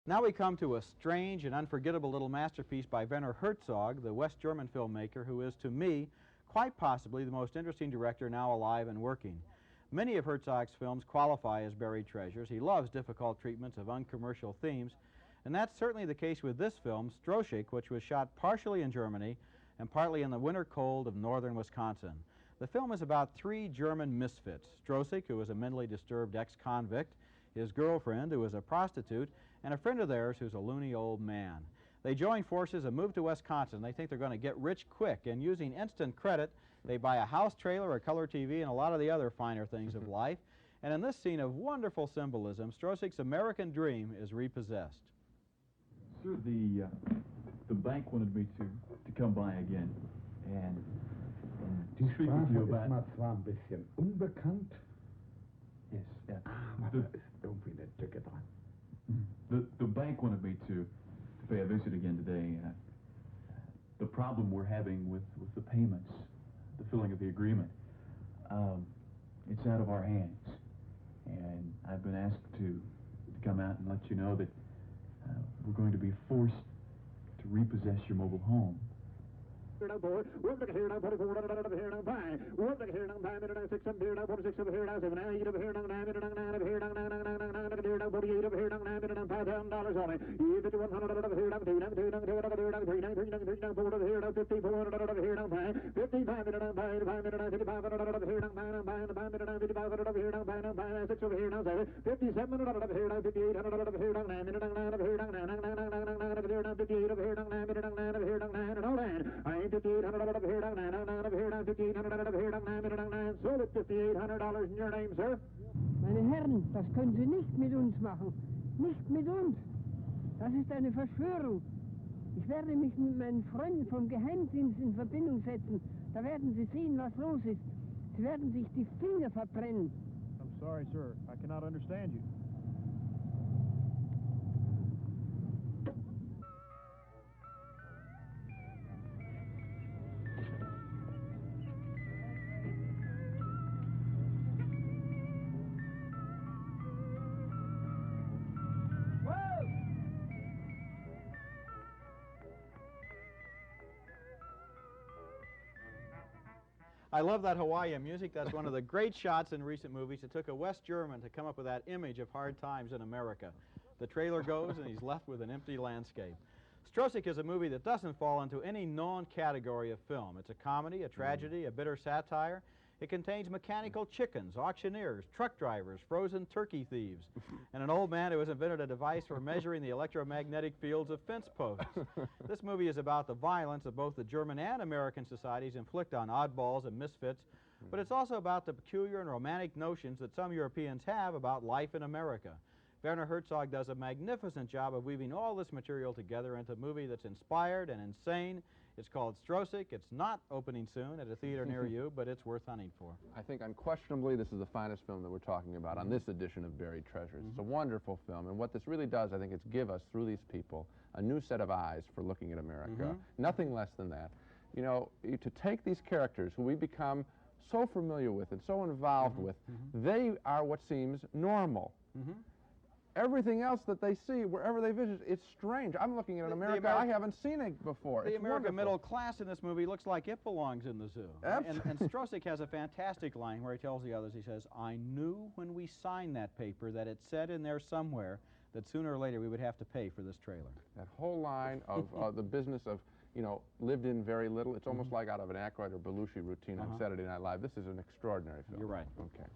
Now we come to a strange and unforgettable little masterpiece by Werner Herzog, the West German filmmaker who is, to me, quite possibly the most interesting director now alive and working. Many of Herzog's films qualify as buried treasures. He loves difficult treatments of uncommercial themes, and that's certainly the case with this film, Stroszek, which was shot partially in Germany and partly in the winter cold of northern Wisconsin. The film is about three German misfits: Stroszek, who is a mentally disturbed ex-convict, his girlfriend, who is a prostitute, and a friend of theirs who's a loony old man. They join forces and move to Wisconsin. They think they're going to get rich quick, and using instant credit, they buy a house trailer, a color TV, and a lot of the other finer things of life. And in this scene of wonderful symbolism, Stroszek's American dream is repossessed. Sir, the bank wanted me to come by again and to speak with you about... Die zwar ein bisschen unbekannt. Yes, yeah. Aber da ist irgendwie eine Tücke dran. The bank wanted me to pay a visit again today. The problem we're having with the payments, the filling of the agreement, it's out of our hands. And I've been asked to come out and let you know that we're going to be forced to repossess your mobile home. Here now, boy. One look here now, 44, here now, 5. One look here now, 5, 6, 7, here now, 46, over here now, 7, 8, over here now, 9, 9, 9, over here now, 9, 9, 9, 9, here now, 48, over here now, 9, 9, $5,000 on it. $5,100 over here now, 2, 9, 2, 9, 2, over here now, 3, 9, 3, 9, 3, 9, 4, over here now, $5,400 over here now, 5, 55, 5, 5,500 over here now, 5, 5,500 over here now, 5, 6 over here now, 7, 5,700 over here now, 5,800 over here now, 9, 9, 9 over here now, 9, 9, 9 over here now, 58 over here now, 9, 9, 9 over here now, 9, and all that. $5,800 over here now, 9, 9 over here now, $5,800 over here now, 9, 9, 9, sold at $5,800 in your name, sir. Meine Herren, das können Sie nicht mit uns machen. Nicht mit uns. Das ist eine Verschwörung. Ich werde mich mit meinen Freunden vom Geheimdienst in Verbindung setzen. Da werden Sie sehen, was los ist. Sie werden sich die Finger verbrennen. I'm sorry, sir. I cannot understand you. I love that Hawaiian music. That's one of the great shots in recent movies. It took a West German to come up with that image of hard times in America. The trailer goes, and he's left with an empty landscape. Stroszek is a movie that doesn't fall into any known category of film. It's a comedy, a tragedy, a bitter satire. It contains mechanical chickens, auctioneers, truck drivers, frozen turkey thieves, and an old man who has invented a device for measuring the electromagnetic fields of fence posts. This movie is about the violence that both the German and American societies inflict on oddballs and misfits, but it's also about the peculiar and romantic notions that some Europeans have about life in America. Werner Herzog does a magnificent job of weaving all this material together into a movie that's inspired and insane. It's called Stroszek. It's not opening soon at a theater near you, but it's worth hunting for. I think unquestionably this is the finest film that we're talking about on this edition of Buried Treasures. It's a wonderful film, and what this really does, I think, is give us, through these people, a new set of eyes for looking at America. Nothing less than that. You know, to take these characters who we become so familiar with and so involved with, they are what seems normal. Everything else that they see, wherever they visit, it's strange. I'm looking at an America I haven't seen it before. The it's American wonderful. middle class in this movie looks like it belongs in the zoo. And Stroszek has a fantastic line where he tells the others, he says, "I knew when we signed that paper that it said in there somewhere that sooner or later we would have to pay for this trailer." That whole line of the business of, you know, lived in very little, it's almost like out of an Aykroyd or Belushi routine on Saturday Night Live. This is an extraordinary film. You're right. Okay.